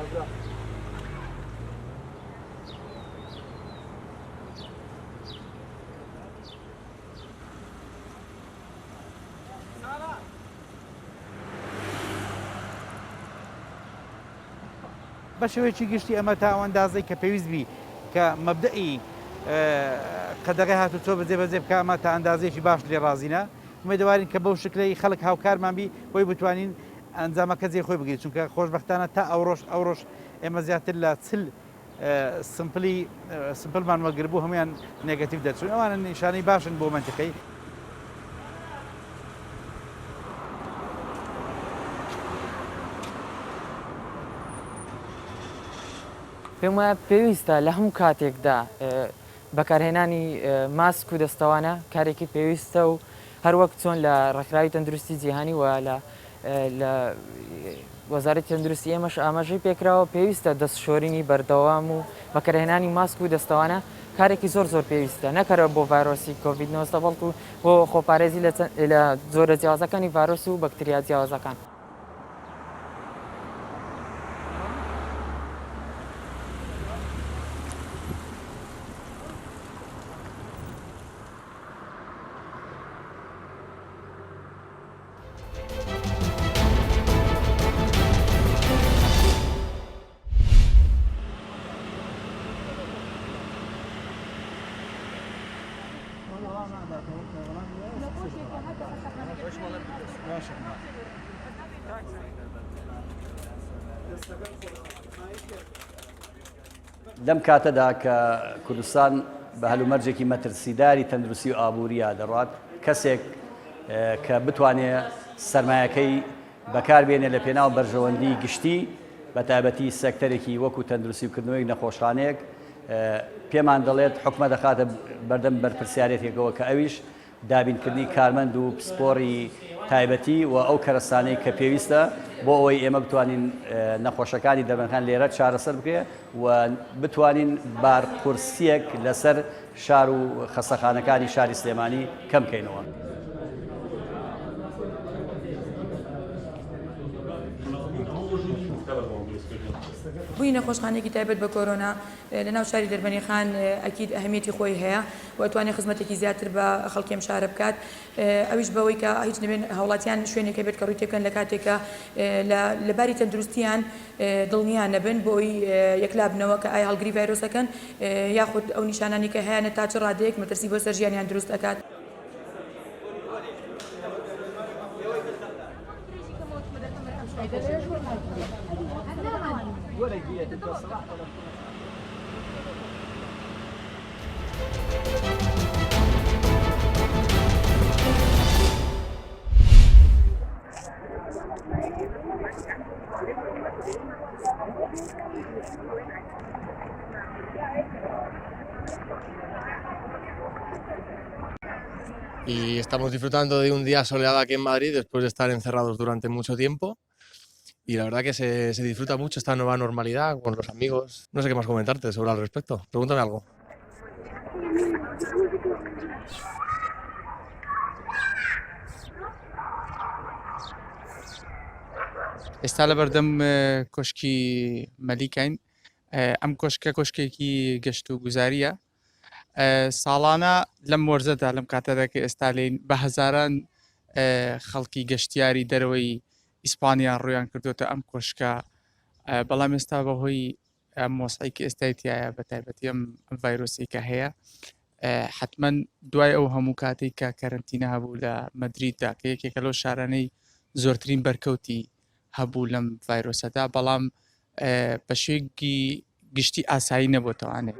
بە شێوەیەکی گشتی ئەمە تا ئەوەندازەی کە پێویست بی کە مەبدەئی قەدەغی هاتوچۆ بەجێبەجێ بکە ئەمە تا ئەندازەیەکی باش لێ ڕازینە ئومێدەوارین کە بەو شکلەی خەڵک هاوکارمان بی بۆی بتوانین ئەنجامەکە جێ خۆی بگرێت چونکە خۆشبەختانە تا ئەوڕۆژ ئێمە زیاتر لە سمپلمان وەگربوو هەمویان نێگەتیڤ دەچون ئەوانە نیشانەی باشن بۆ منتیقەی. پێم وایە پێویستە لە هەموو کاتێکدا بەکارهێنانی ماسک و دەستەوانە کارێکی پێویستە و هەروەک چۆن لە ڕێکخراوی تەندروستی جیهانی و لە وەزارەتی تەندروستی ئێمەش ئاماژەی پێکراوە پێویستە دەستشۆرینی بەردەوام و بەکارهێنانی ماسک و دەستەوانە کارێکی زۆر پێویستە نەکەرە بۆ ڤایرۆسی کۆڤید-19 بەڵکو بۆ خۆپارێزی لە زۆرە جیاوازەکانی ڤایرۆس و بەکتریا جیاوازەکان. لەم کاتەدا کە کوردستان بە هەلومەرجێکی مەترسیداری تەندروستی و ئابووریە دەڕات کەسێک کە بتوانێت سەرمایەکەی بەکاربێنێت لە پێناو بەرژەوەندی گشتی بە تایبەتی سێکتەرێکی وەکو تەندروستی و کردنەوەی نەخۆشخانەیەک پێمان دەڵێت حکومە دەخاتە بەردەم بەرپرسیارەتێکەوە کە ئەویش دابینکردنی کارمەند و پسپۆڕی تایبەتی و ئەو کەرەستانەی کە پێویستە بۆ ئەوەی ئێمە بتوانین نەخۆشەکانی دەرمەنەکان لێرە چارەسەر بکرێ و بتوانین بارقورسیەک لەسەر شار و خەستەخانەکانی شاری سلێمانی کەم بکەینەوە. بووی نەخۆشخانەیەکی تایبەت بە کۆرۆنا لە ناو شاری دەربەنیخان ئەکید ئەهەمیەتی خۆی هەیە و ئەتوانێت خزمەتێکی زیاتر بە خەڵکیم شارە بکات ئەویش بەوەی کە هیچ نەبێن هەوڵاتیان شوێنێکە بێت کە ڕووی تێبکەن لە کاتێکە لەباری تەندروستیان دڵنیان نەبن بۆی یەکلابنەوە کە ئایا هەڵگری ڤایرۆسەکەن یاخود ئەو نیشانانی کە هەیە تا چ ڕادەیەک مەترسی بۆ سەر ژیانیان دروست دەکات. Y estamos disfrutando de un día soleado aquí en Madrid después de estar encerrados durante mucho tiempo y la verdad que se disfruta mucho esta nueva normalidad con los amigos. No sé qué más comentarte sobre al respecto. Pregúntame algo. ئێستا لە بەردەم کۆشکی مەلیکین ئەم کۆشکە کۆشکێکی گەشت و گوزاریە ساڵانە لەم وەرزەدا لەم کاتەدا کە ئێستا لێن بە هەزاران خەڵکی گەشتیاری دەرەوەی ئیسپانیا ڕویان کردوتە ئەم کۆشکە بەڵام ئێستا بەهۆی مۆسعی کە ئێستایەتایە بە تایبەتی ئەم ڤایرۆسی کە هەیە حتمما دوای ئەو هەموو کاتێک کە کەرەنتینە هەبوو لە مەدریددا کە یەکێکە لەو شارانەی زۆرترین بەرکەوتی هەبوو لەم ڤایرۆسەدا بەڵام بە شێوەیەکی گشتی ئاسایی نەبووتەوانێ.